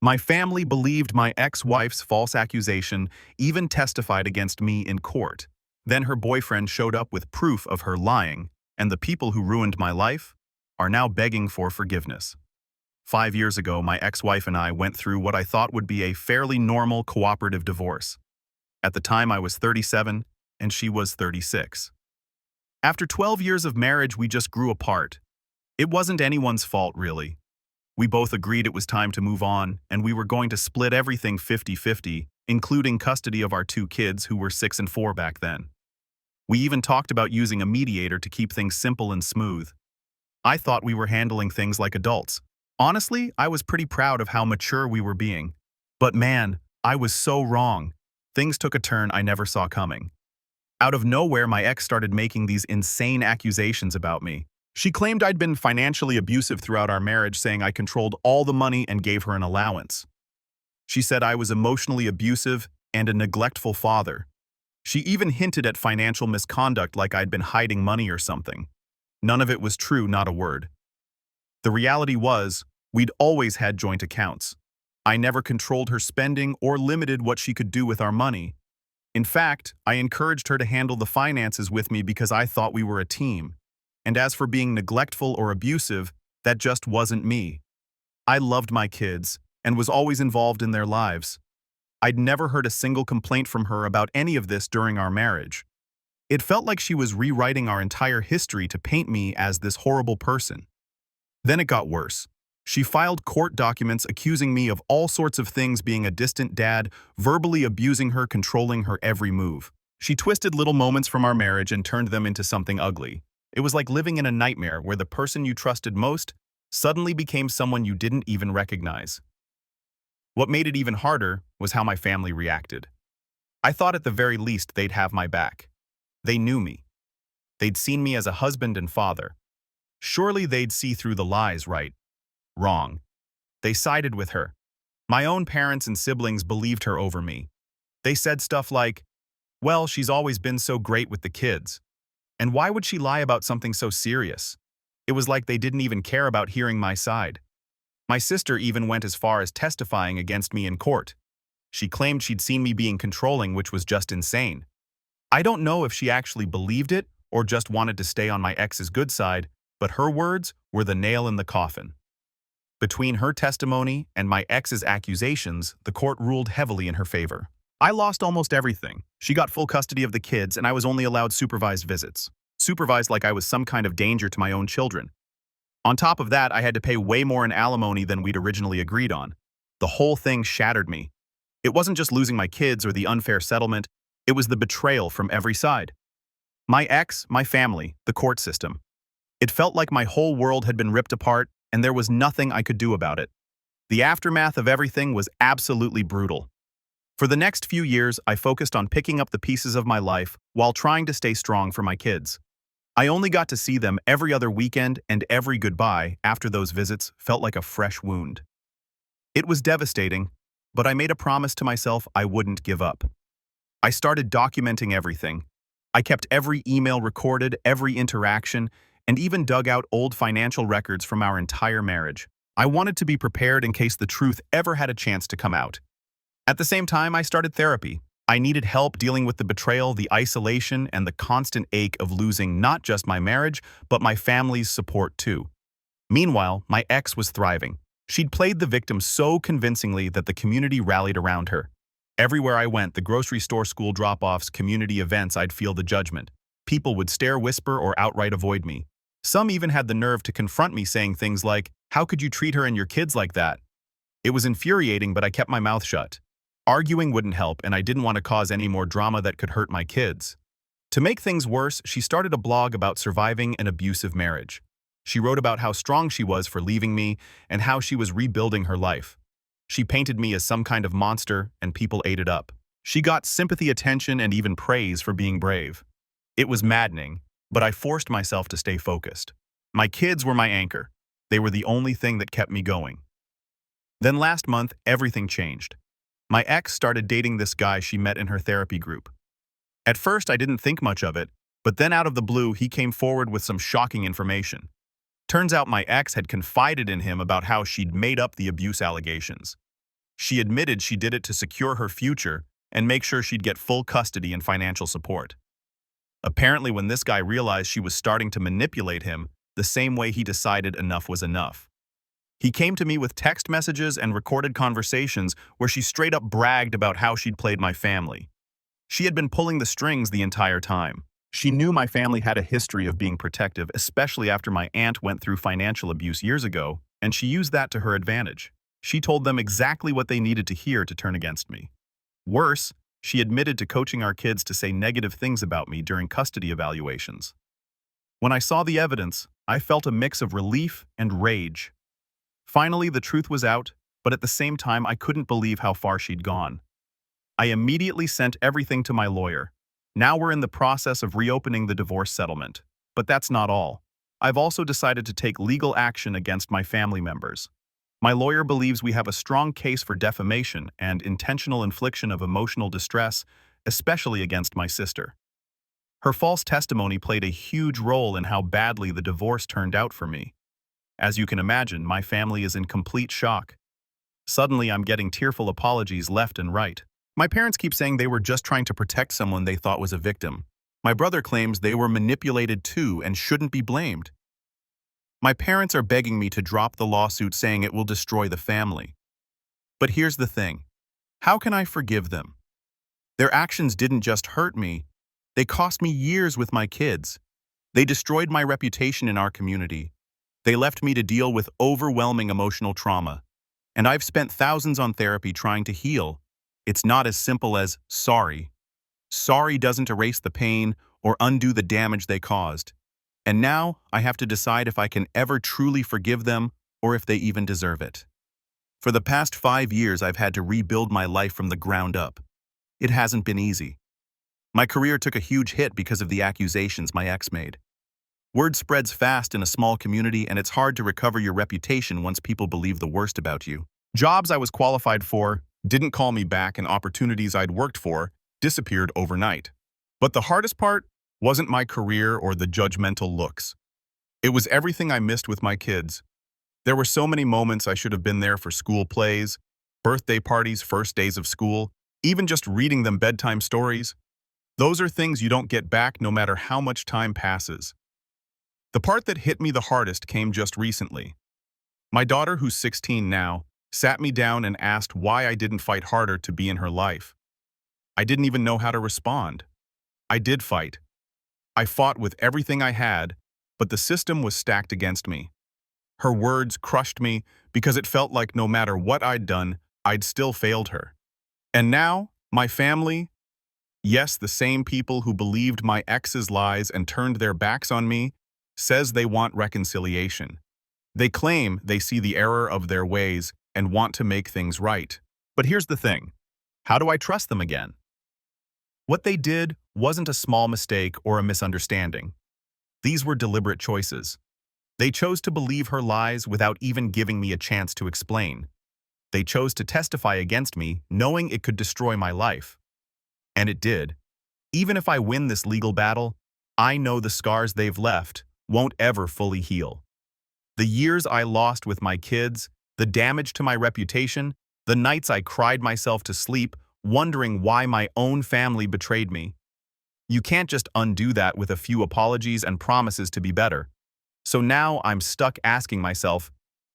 My family believed my ex-wife's false accusation, even testified against me in court. Then her boyfriend showed up with proof of her lying, and the people who ruined my life are now begging for forgiveness. 5 years ago, my ex-wife and I went through what I thought would be a fairly normal cooperative divorce. At the time, I was 37, and she was 36. After 12 years of marriage, we just grew apart. It wasn't anyone's fault, really. We both agreed it was time to move on, and we were going to split everything 50-50, including custody of our two kids who were 6 and 4 back then. We even talked about using a mediator to keep things simple and smooth. I thought we were handling things like adults. Honestly, I was pretty proud of how mature we were being. But man, I was so wrong. Things took a turn I never saw coming. Out of nowhere, my ex started making these insane accusations about me. She claimed I'd been financially abusive throughout our marriage, saying I controlled all the money and gave her an allowance. She said I was emotionally abusive and a neglectful father. She even hinted at financial misconduct, like I'd been hiding money or something. None of it was true, not a word. The reality was, we'd always had joint accounts. I never controlled her spending or limited what she could do with our money. In fact, I encouraged her to handle the finances with me because I thought we were a team. And as for being neglectful or abusive, that just wasn't me. I loved my kids and was always involved in their lives. I'd never heard a single complaint from her about any of this during our marriage. It felt like she was rewriting our entire history to paint me as this horrible person. Then it got worse. She filed court documents accusing me of all sorts of things, being a distant dad, verbally abusing her, controlling her every move. She twisted little moments from our marriage and turned them into something ugly. It was like living in a nightmare where the person you trusted most suddenly became someone you didn't even recognize. What made it even harder was how my family reacted. I thought at the very least they'd have my back. They knew me. They'd seen me as a husband and father. Surely they'd see through the lies, right? Wrong. They sided with her. My own parents and siblings believed her over me. They said stuff like, "Well, she's always been so great with the kids. And why would she lie about something so serious?" It was like they didn't even care about hearing my side. My sister even went as far as testifying against me in court. She claimed she'd seen me being controlling, which was just insane. I don't know if she actually believed it or just wanted to stay on my ex's good side, but her words were the nail in the coffin. Between her testimony and my ex's accusations, the court ruled heavily in her favor. I lost almost everything. She got full custody of the kids, and I was only allowed supervised visits. Supervised like I was some kind of danger to my own children. On top of that, I had to pay way more in alimony than we'd originally agreed on. The whole thing shattered me. It wasn't just losing my kids or the unfair settlement, it was the betrayal from every side. My ex, my family, the court system. It felt like my whole world had been ripped apart, and there was nothing I could do about it. The aftermath of everything was absolutely brutal. For the next few years, I focused on picking up the pieces of my life while trying to stay strong for my kids. I only got to see them every other weekend, and every goodbye after those visits felt like a fresh wound. It was devastating, but I made a promise to myself I wouldn't give up. I started documenting everything. I kept every email recorded, every interaction, and even dug out old financial records from our entire marriage. I wanted to be prepared in case the truth ever had a chance to come out. At the same time, I started therapy. I needed help dealing with the betrayal, the isolation, and the constant ache of losing not just my marriage, but my family's support too. Meanwhile, my ex was thriving. She'd played the victim so convincingly that the community rallied around her. Everywhere I went, the grocery store, school drop-offs, community events, I'd feel the judgment. People would stare, whisper, or outright avoid me. Some even had the nerve to confront me, saying things like, "How could you treat her and your kids like that?" It was infuriating, but I kept my mouth shut. Arguing wouldn't help, and I didn't want to cause any more drama that could hurt my kids. To make things worse, she started a blog about surviving an abusive marriage. She wrote about how strong she was for leaving me and how she was rebuilding her life. She painted me as some kind of monster, and people ate it up. She got sympathy, attention, and even praise for being brave. It was maddening, but I forced myself to stay focused. My kids were my anchor. They were the only thing that kept me going. Then last month, everything changed. My ex started dating this guy she met in her therapy group. At first, I didn't think much of it, but then out of the blue, he came forward with some shocking information. Turns out my ex had confided in him about how she'd made up the abuse allegations. She admitted she did it to secure her future and make sure she'd get full custody and financial support. Apparently, when this guy realized she was starting to manipulate him the same way he decided enough was enough. He came to me with text messages and recorded conversations where she straight up bragged about how she'd played my family. She had been pulling the strings the entire time. She knew my family had a history of being protective, especially after my aunt went through financial abuse years ago, and she used that to her advantage. She told them exactly what they needed to hear to turn against me. Worse, she admitted to coaching our kids to say negative things about me during custody evaluations. When I saw the evidence, I felt a mix of relief and rage. Finally, the truth was out, but at the same time, I couldn't believe how far she'd gone. I immediately sent everything to my lawyer. Now we're in the process of reopening the divorce settlement. But that's not all. I've also decided to take legal action against my family members. My lawyer believes we have a strong case for defamation and intentional infliction of emotional distress, especially against my sister. Her false testimony played a huge role in how badly the divorce turned out for me. As you can imagine, my family is in complete shock. Suddenly, I'm getting tearful apologies left and right. My parents keep saying they were just trying to protect someone they thought was a victim. My brother claims they were manipulated too and shouldn't be blamed. My parents are begging me to drop the lawsuit, saying it will destroy the family. But here's the thing. How can I forgive them? Their actions didn't just hurt me, they cost me years with my kids. They destroyed my reputation in our community. They left me to deal with overwhelming emotional trauma. And I've spent thousands on therapy trying to heal. It's not as simple as sorry. Sorry doesn't erase the pain or undo the damage they caused. And now I have to decide if I can ever truly forgive them or if they even deserve it. For the past 5 years, I've had to rebuild my life from the ground up. It hasn't been easy. My career took a huge hit because of the accusations my ex made. Word spreads fast in a small community, and it's hard to recover your reputation once people believe the worst about you. Jobs I was qualified for didn't call me back, and opportunities I'd worked for disappeared overnight. But the hardest part wasn't my career or the judgmental looks. It was everything I missed with my kids. There were so many moments I should have been there for school plays, birthday parties, first days of school, even just reading them bedtime stories. Those are things you don't get back no matter how much time passes. The part that hit me the hardest came just recently. My daughter, who's 16 now, sat me down and asked why I didn't fight harder to be in her life. I didn't even know how to respond. I did fight. I fought with everything I had, but the system was stacked against me. Her words crushed me because it felt like no matter what I'd done, I'd still failed her. And now, my family, yes, the same people who believed my ex's lies and turned their backs on me, says they want reconciliation. They claim they see the error of their ways and want to make things right. But here's the thing. How do I trust them again? What they did wasn't a small mistake or a misunderstanding. These were deliberate choices. They chose to believe her lies without even giving me a chance to explain. They chose to testify against me, knowing it could destroy my life. And it did. Even if I win this legal battle, I know the scars they've left won't ever fully heal. The years I lost with my kids, the damage to my reputation, the nights I cried myself to sleep, wondering why my own family betrayed me. You can't just undo that with a few apologies and promises to be better. So now I'm stuck asking myself,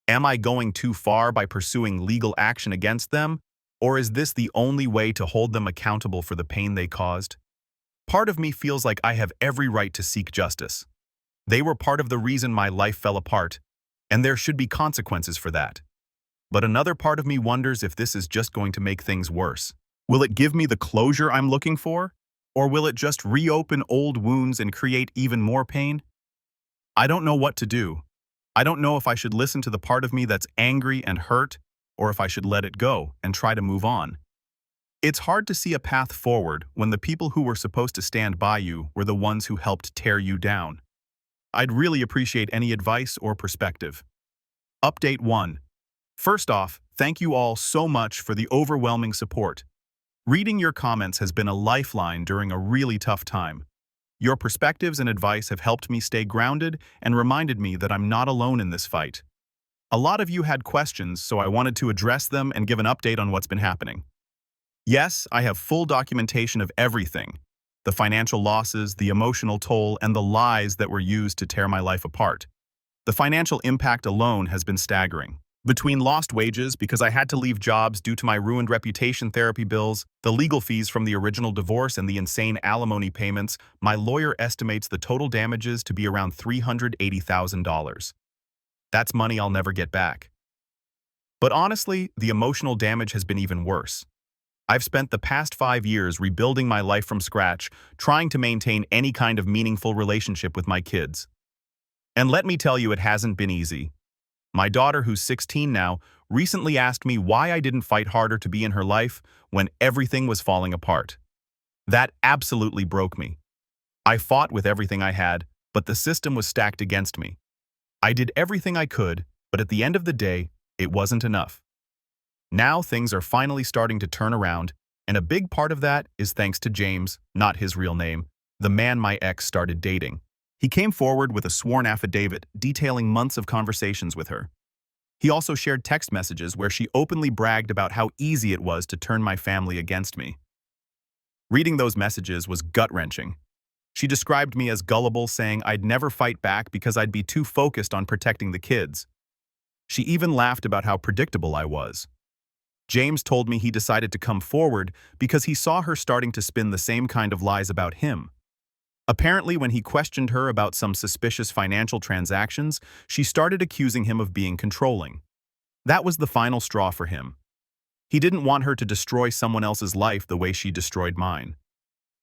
am I going too far by pursuing legal action against them? Or is this the only way to hold them accountable for the pain they caused? Part of me feels like I have every right to seek justice. They were part of the reason my life fell apart, and there should be consequences for that. But another part of me wonders if this is just going to make things worse. Will it give me the closure I'm looking for? Or will it just reopen old wounds and create even more pain? I don't know what to do. I don't know if I should listen to the part of me that's angry and hurt, or if I should let it go and try to move on. It's hard to see a path forward when the people who were supposed to stand by you were the ones who helped tear you down. I'd really appreciate any advice or perspective. Update 1. First off, thank you all so much for the overwhelming support. Reading your comments has been a lifeline during a really tough time. Your perspectives and advice have helped me stay grounded and reminded me that I'm not alone in this fight. A lot of you had questions, so I wanted to address them and give an update on what's been happening. Yes, I have full documentation of everything. The financial losses, the emotional toll, and the lies that were used to tear my life apart. The financial impact alone has been staggering. Between lost wages because I had to leave jobs due to my ruined reputation therapy bills, the legal fees from the original divorce and the insane alimony payments, my lawyer estimates the total damages to be around $380,000. That's money I'll never get back. But honestly, the emotional damage has been even worse. I've spent the past 5 years rebuilding my life from scratch, trying to maintain any kind of meaningful relationship with my kids. And let me tell you, it hasn't been easy. My daughter, who's 16 now, recently asked me why I didn't fight harder to be in her life when everything was falling apart. That absolutely broke me. I fought with everything I had, but the system was stacked against me. I did everything I could, but at the end of the day, it wasn't enough. Now things are finally starting to turn around, and a big part of that is thanks to James, not his real name, the man my ex started dating. He came forward with a sworn affidavit detailing months of conversations with her. He also shared text messages where she openly bragged about how easy it was to turn my family against me. Reading those messages was gut-wrenching. She described me as gullible, saying I'd never fight back because I'd be too focused on protecting the kids. She even laughed about how predictable I was. James told me he decided to come forward because he saw her starting to spin the same kind of lies about him. Apparently, when he questioned her about some suspicious financial transactions, she started accusing him of being controlling. That was the final straw for him. He didn't want her to destroy someone else's life the way she destroyed mine.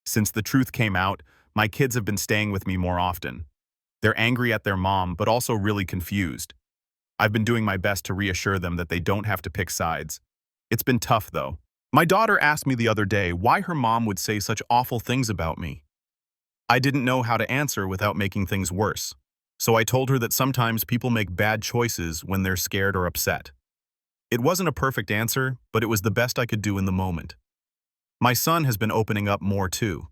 Since the truth came out, my kids have been staying with me more often. They're angry at their mom, but also really confused. I've been doing my best to reassure them that they don't have to pick sides. It's been tough, though. My daughter asked me the other day why her mom would say such awful things about me. I didn't know how to answer without making things worse, so I told her that sometimes people make bad choices when they're scared or upset. It wasn't a perfect answer, but it was the best I could do in the moment. My son has been opening up more too.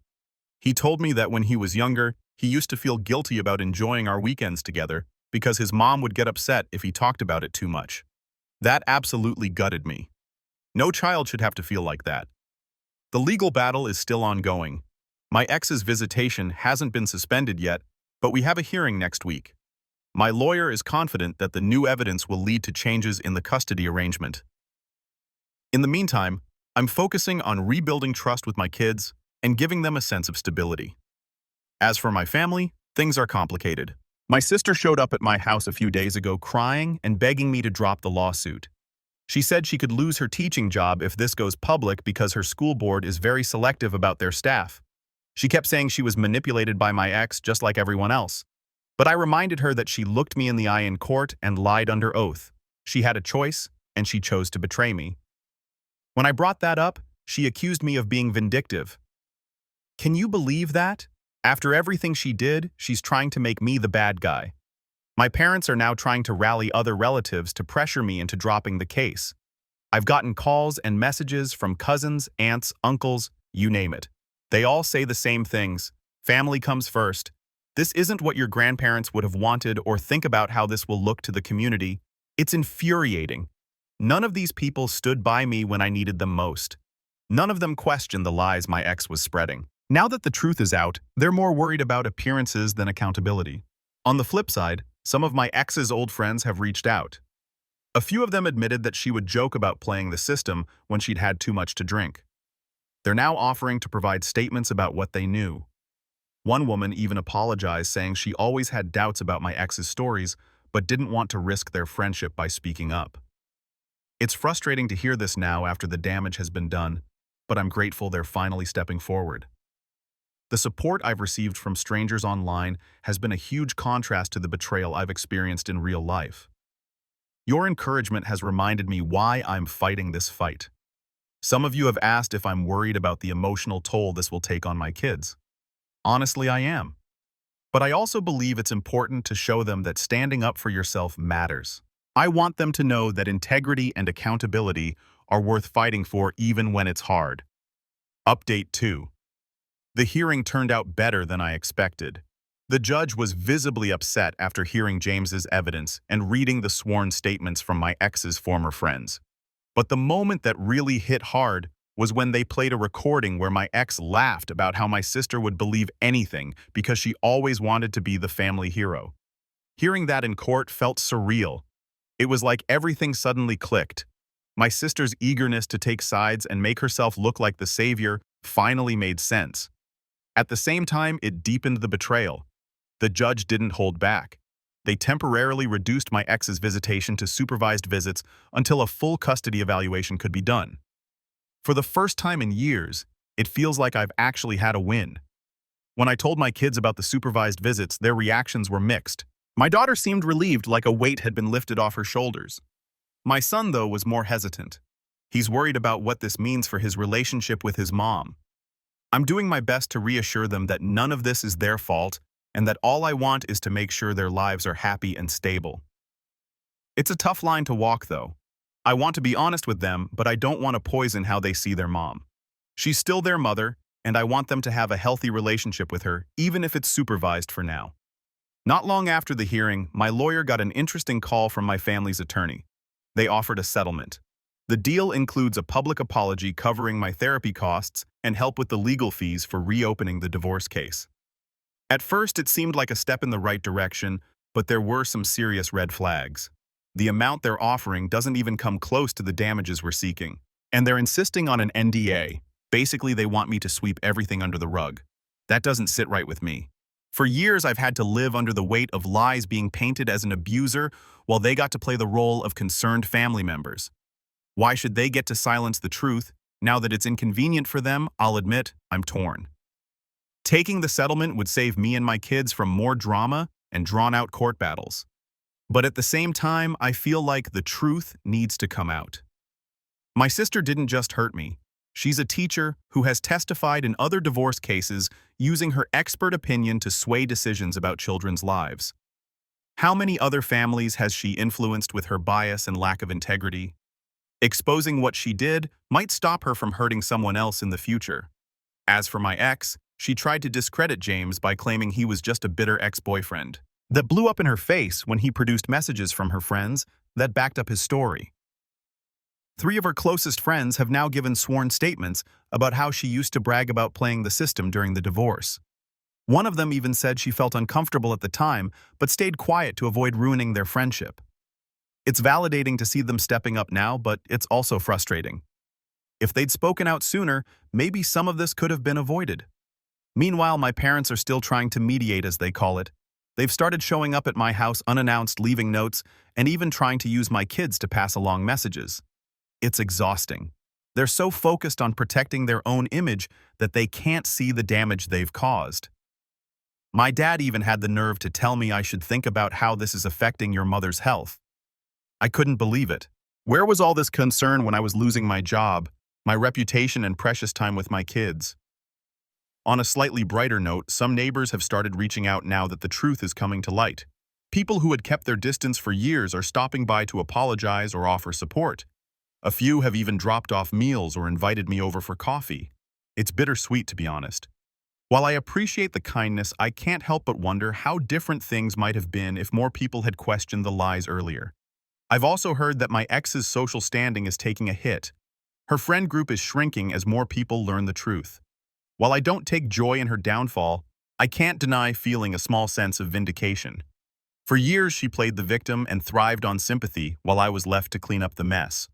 He told me that when he was younger, he used to feel guilty about enjoying our weekends together because his mom would get upset if he talked about it too much. That absolutely gutted me. No child should have to feel like that. The legal battle is still ongoing. My ex's visitation hasn't been suspended yet, but we have a hearing next week. My lawyer is confident that the new evidence will lead to changes in the custody arrangement. In the meantime, I'm focusing on rebuilding trust with my kids and giving them a sense of stability. As for my family, things are complicated. My sister showed up at my house a few days ago crying and begging me to drop the lawsuit. She said she could lose her teaching job if this goes public because her school board is very selective about their staff. She kept saying she was manipulated by my ex just like everyone else. But I reminded her that she looked me in the eye in court and lied under oath. She had a choice, and she chose to betray me. When I brought that up, she accused me of being vindictive. Can you believe that? After everything she did, she's trying to make me the bad guy. My parents are now trying to rally other relatives to pressure me into dropping the case. I've gotten calls and messages from cousins, aunts, uncles, you name it. They all say the same things. Family comes first. This isn't what your grandparents would have wanted or think about how this will look to the community. It's infuriating. None of these people stood by me when I needed them most. None of them questioned the lies my ex was spreading. Now that the truth is out, they're more worried about appearances than accountability. On the flip side, some of my ex's old friends have reached out. A few of them admitted that she would joke about playing the system when she'd had too much to drink. They're now offering to provide statements about what they knew. One woman even apologized, saying she always had doubts about my ex's stories, but didn't want to risk their friendship by speaking up. It's frustrating to hear this now after the damage has been done, but I'm grateful they're finally stepping forward. The support I've received from strangers online has been a huge contrast to the betrayal I've experienced in real life. Your encouragement has reminded me why I'm fighting this fight. Some of you have asked if I'm worried about the emotional toll this will take on my kids. Honestly, I am. But I also believe it's important to show them that standing up for yourself matters. I want them to know that integrity and accountability are worth fighting for even when it's hard. Update 2. The hearing turned out better than I expected. The judge was visibly upset after hearing James's evidence and reading the sworn statements from my ex's former friends. But the moment that really hit hard was when they played a recording where my ex laughed about how my sister would believe anything because she always wanted to be the family hero. Hearing that in court felt surreal. It was like everything suddenly clicked. My sister's eagerness to take sides and make herself look like the savior finally made sense. At the same time, it deepened the betrayal. The judge didn't hold back. They temporarily reduced my ex's visitation to supervised visits until a full custody evaluation could be done. For the first time in years, it feels like I've actually had a win. When I told my kids about the supervised visits, their reactions were mixed. My daughter seemed relieved, like a weight had been lifted off her shoulders. My son, though, was more hesitant. He's worried about what this means for his relationship with his mom. I'm doing my best to reassure them that none of this is their fault and that all I want is to make sure their lives are happy and stable. It's a tough line to walk, though. I want to be honest with them, but I don't want to poison how they see their mom. She's still their mother, and I want them to have a healthy relationship with her, even if it's supervised for now. Not long after the hearing, my lawyer got an interesting call from my family's attorney. They offered a settlement. The deal includes a public apology covering my therapy costs and help with the legal fees for reopening the divorce case. At first, it seemed like a step in the right direction, but there were some serious red flags. The amount they're offering doesn't even come close to the damages we're seeking. And they're insisting on an NDA. Basically, they want me to sweep everything under the rug. That doesn't sit right with me. For years, I've had to live under the weight of lies being painted as an abuser while they got to play the role of concerned family members. Why should they get to silence the truth? Now that it's inconvenient for them, I'll admit, I'm torn. Taking the settlement would save me and my kids from more drama and drawn-out court battles. But at the same time, I feel like the truth needs to come out. My sister didn't just hurt me. She's a teacher who has testified in other divorce cases using her expert opinion to sway decisions about children's lives. How many other families has she influenced with her bias and lack of integrity? Exposing what she did might stop her from hurting someone else in the future. As for my ex, she tried to discredit James by claiming he was just a bitter ex-boyfriend. That blew up in her face when he produced messages from her friends that backed up his story. 3 of her closest friends have now given sworn statements about how she used to brag about playing the system during the divorce. One of them even said she felt uncomfortable at the time, but stayed quiet to avoid ruining their friendship. It's validating to see them stepping up now, but it's also frustrating. If they'd spoken out sooner, maybe some of this could have been avoided. Meanwhile, my parents are still trying to mediate, as they call it. They've started showing up at my house unannounced, leaving notes, and even trying to use my kids to pass along messages. It's exhausting. They're so focused on protecting their own image that they can't see the damage they've caused. My dad even had the nerve to tell me I should think about how this is affecting your mother's health. I couldn't believe it. Where was all this concern when I was losing my job, my reputation, and precious time with my kids? On a slightly brighter note, some neighbors have started reaching out now that the truth is coming to light. People who had kept their distance for years are stopping by to apologize or offer support. A few have even dropped off meals or invited me over for coffee. It's bittersweet, to be honest. While I appreciate the kindness, I can't help but wonder how different things might have been if more people had questioned the lies earlier. I've also heard that my ex's social standing is taking a hit. Her friend group is shrinking as more people learn the truth. While I don't take joy in her downfall, I can't deny feeling a small sense of vindication. For years, she played the victim and thrived on sympathy while I was left to clean up the mess.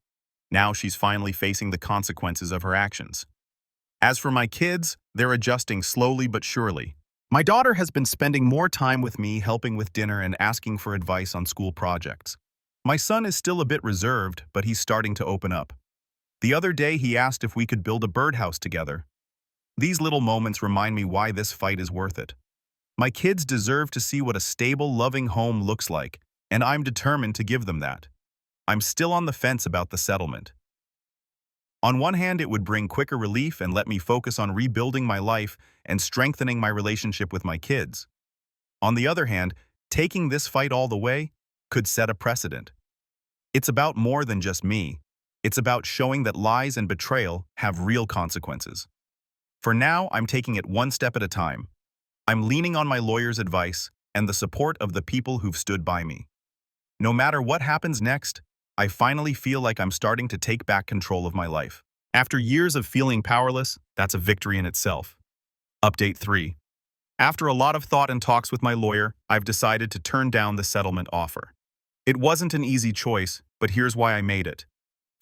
Now she's finally facing the consequences of her actions. As for my kids, they're adjusting slowly but surely. My daughter has been spending more time with me, helping with dinner and asking for advice on school projects. My son is still a bit reserved, but he's starting to open up. The other day, he asked if we could build a birdhouse together. These little moments remind me why this fight is worth it. My kids deserve to see what a stable, loving home looks like, and I'm determined to give them that. I'm still on the fence about the settlement. On one hand, it would bring quicker relief and let me focus on rebuilding my life and strengthening my relationship with my kids. On the other hand, taking this fight all the way could set a precedent. It's about more than just me. It's about showing that lies and betrayal have real consequences. For now, I'm taking it one step at a time. I'm leaning on my lawyer's advice and the support of the people who've stood by me. No matter what happens next, I finally feel like I'm starting to take back control of my life. After years of feeling powerless, that's a victory in itself. Update 3. After a lot of thought and talks with my lawyer, I've decided to turn down the settlement offer. It wasn't an easy choice, but here's why I made it.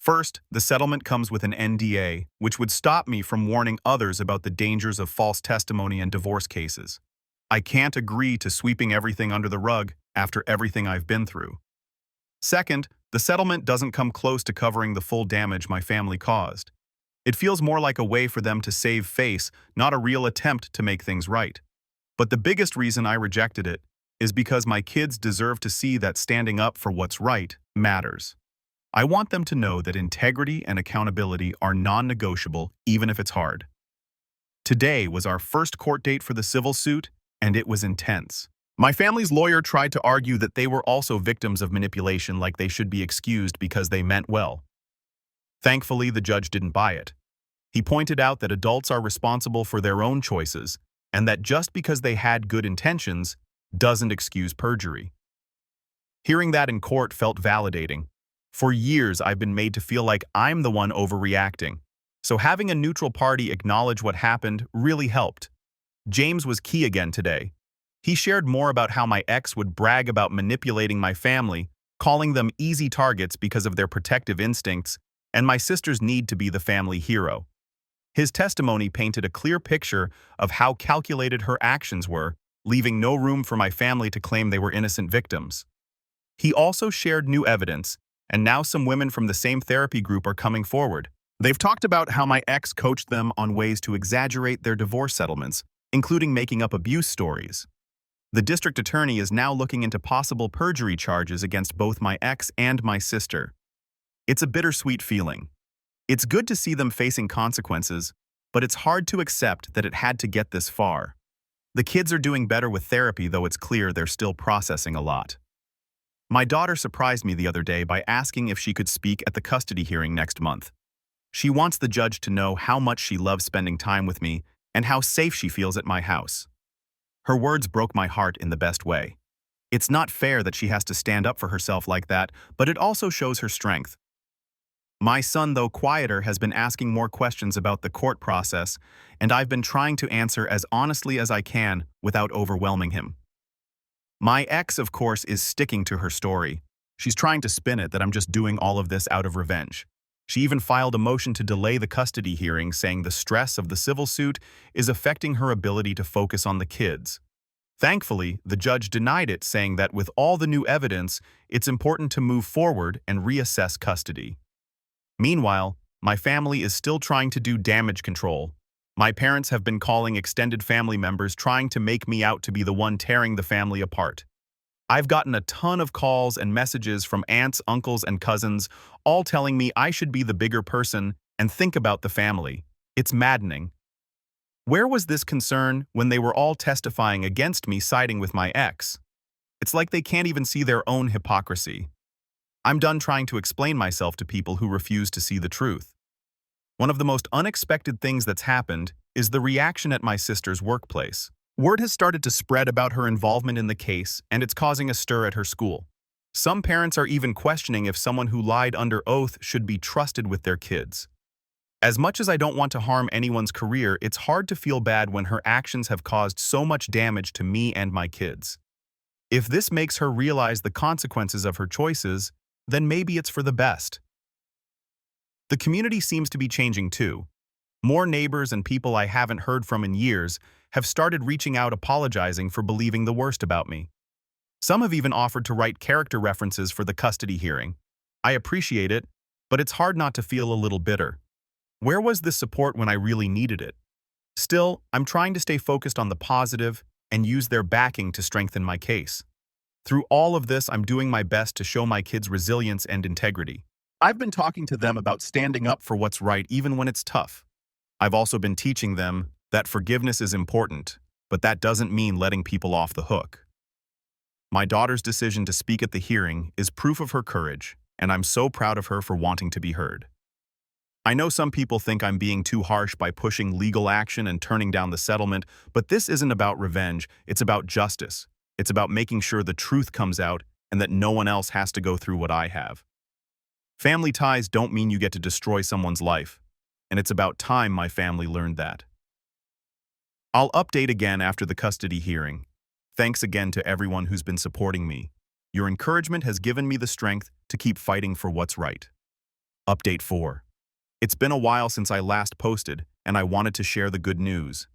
First, the settlement comes with an NDA, which would stop me from warning others about the dangers of false testimony in divorce cases. I can't agree to sweeping everything under the rug after everything I've been through. Second, the settlement doesn't come close to covering the full damage my family caused. It feels more like a way for them to save face, not a real attempt to make things right. But the biggest reason I rejected it is because my kids deserve to see that standing up for what's right matters. I want them to know that integrity and accountability are non-negotiable, even if it's hard. Today was our first court date for the civil suit, and it was intense. My family's lawyer tried to argue that they were also victims of manipulation, like they should be excused because they meant well. Thankfully, the judge didn't buy it. He pointed out that adults are responsible for their own choices, and that just because they had good intentions doesn't excuse perjury. Hearing that in court felt validating. For years, I've been made to feel like I'm the one overreacting, so having a neutral party acknowledge what happened really helped. James was key again today. He shared more about how my ex would brag about manipulating my family, calling them easy targets because of their protective instincts, and my sister's need to be the family hero. His testimony painted a clear picture of how calculated her actions were, leaving no room for my family to claim they were innocent victims. He also shared new evidence, and now some women from the same therapy group are coming forward. They've talked about how my ex coached them on ways to exaggerate their divorce settlements, including making up abuse stories. The district attorney is now looking into possible perjury charges against both my ex and my sister. It's a bittersweet feeling. It's good to see them facing consequences, but it's hard to accept that it had to get this far. The kids are doing better with therapy, though it's clear they're still processing a lot. My daughter surprised me the other day by asking if she could speak at the custody hearing next month. She wants the judge to know how much she loves spending time with me and how safe she feels at my house. Her words broke my heart in the best way. It's not fair that she has to stand up for herself like that, but it also shows her strength. My son, though quieter, has been asking more questions about the court process, and I've been trying to answer as honestly as I can without overwhelming him. My ex, of course, is sticking to her story. She's trying to spin it that I'm just doing all of this out of revenge. She even filed a motion to delay the custody hearing, saying the stress of the civil suit is affecting her ability to focus on the kids. Thankfully, the judge denied it, saying that with all the new evidence, it's important to move forward and reassess custody. Meanwhile, my family is still trying to do damage control. My parents have been calling extended family members, trying to make me out to be the one tearing the family apart. I've gotten a ton of calls and messages from aunts, uncles, and cousins, all telling me I should be the bigger person and think about the family. It's maddening. Where was this concern when they were all testifying against me, siding with my ex? It's like they can't even see their own hypocrisy. I'm done trying to explain myself to people who refuse to see the truth. One of the most unexpected things that's happened is the reaction at my sister's workplace. Word has started to spread about her involvement in the case, and it's causing a stir at her school. Some parents are even questioning if someone who lied under oath should be trusted with their kids. As much as I don't want to harm anyone's career, it's hard to feel bad when her actions have caused so much damage to me and my kids. If this makes her realize the consequences of her choices, then maybe it's for the best. The community seems to be changing too. More neighbors and people I haven't heard from in years have started reaching out, apologizing for believing the worst about me. Some have even offered to write character references for the custody hearing. I appreciate it, but it's hard not to feel a little bitter. Where was this support when I really needed it? Still, I'm trying to stay focused on the positive and use their backing to strengthen my case. Through all of this, I'm doing my best to show my kids resilience and integrity. I've been talking to them about standing up for what's right even when it's tough. I've also been teaching them that forgiveness is important, but that doesn't mean letting people off the hook. My daughter's decision to speak at the hearing is proof of her courage, and I'm so proud of her for wanting to be heard. I know some people think I'm being too harsh by pushing legal action and turning down the settlement, but this isn't about revenge, it's about justice. It's about making sure the truth comes out and that no one else has to go through what I have. Family ties don't mean you get to destroy someone's life, and it's about time my family learned that. I'll update again after the custody hearing. Thanks again to everyone who's been supporting me. Your encouragement has given me the strength to keep fighting for what's right. Update 4. It's been a while since I last posted, and I wanted to share the good news.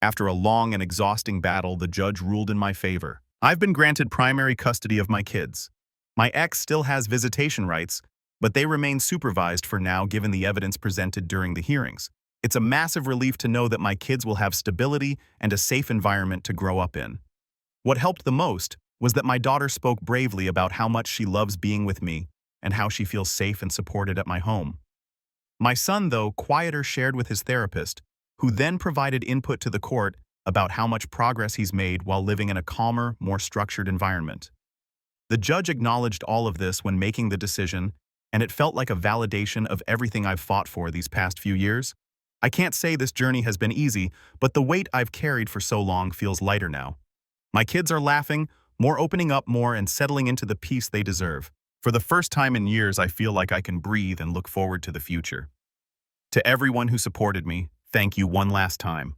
After a long and exhausting battle, the judge ruled in my favor. I've been granted primary custody of my kids. My ex still has visitation rights, but they remain supervised for now given the evidence presented during the hearings. It's a massive relief to know that my kids will have stability and a safe environment to grow up in. What helped the most was that my daughter spoke bravely about how much she loves being with me and how she feels safe and supported at my home. My son, though, quieter, shared with his therapist, who then provided input to the court about how much progress he's made while living in a calmer, more structured environment. The judge acknowledged all of this when making the decision, and it felt like a validation of everything I've fought for these past few years. I can't say this journey has been easy, but the weight I've carried for so long feels lighter now. My kids are laughing, more opening up more, and settling into the peace they deserve. For the first time in years, I feel like I can breathe and look forward to the future. To everyone who supported me, thank you one last time.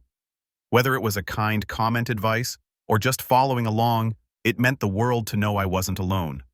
Whether it was a kind comment advice or just following along, it meant the world to know I wasn't alone.